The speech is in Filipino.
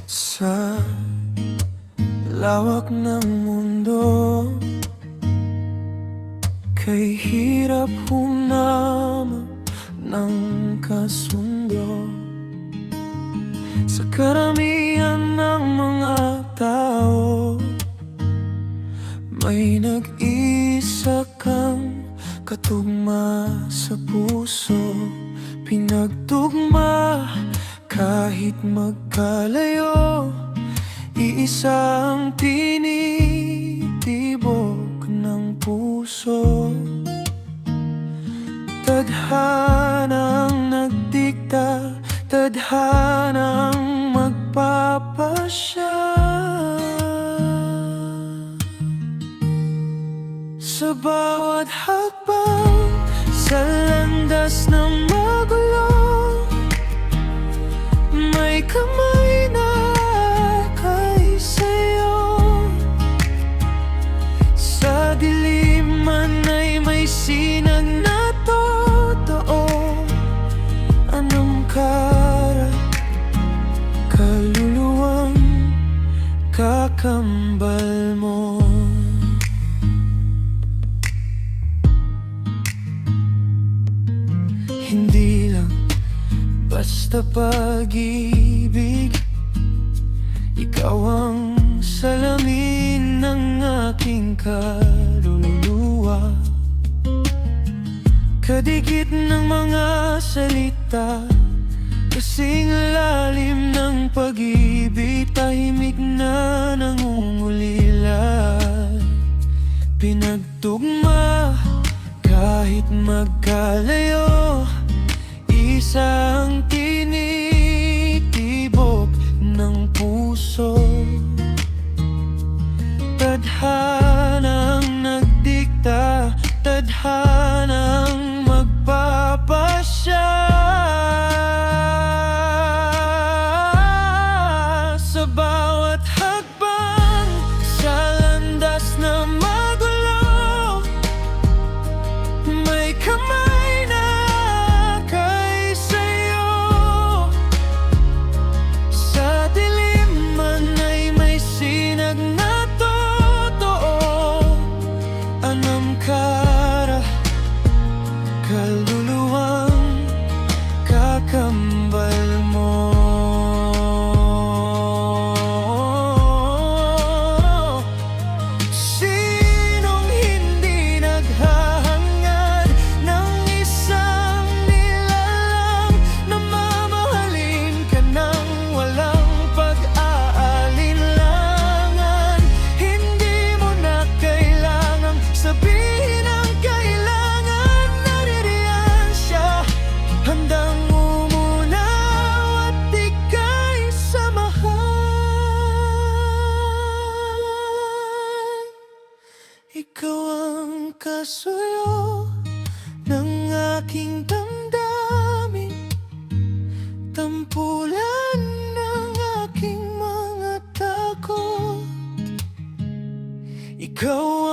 Sa lawak ng mundo, kay hirap humana ng kasundo. Sa karamihan ng mga tao, may nag-isa kang katugma sa puso. Pinagtugma kahit magkalayo, iisa ang tinitibok ng puso. Tadhanang nagdikta, tadhanang magpapasya. Sa bawat hakbang, sa landas ng magulo, may kamay na kay sa'yo. Sa dilim man ay may sinag na totoo. Anong kaluluwang kakambal mo? Hindi lang basta pag-ibig, ikaw ang salamin ng aking kaluluwa. Kadikit ng mga salita, kasing lalim ng pag-ibig, tahimik na nangungulila. Pinagtugma kahit magkalayo, isang tinitibok ng puso. Tadhanang nagdikta, tadhanang magpapasya. Sa bawat hakbang, sa landas na magulo, may kamay na kay sa'yo. Sa dilim man ay may sinag na totoo. Anong kaluluwang kakambal mo? Sinong hindi naghahangad ng isang nilalang na mamahalin ka nang walang pag-aalinlangan? Hindi mo na kailangang sabihin ang kailangan, naririyan siya, handang umunaw at ika'y samahan. Ikaw ang kasuyo ng aking damdamin, tampulan ng aking mga takot. Ikaw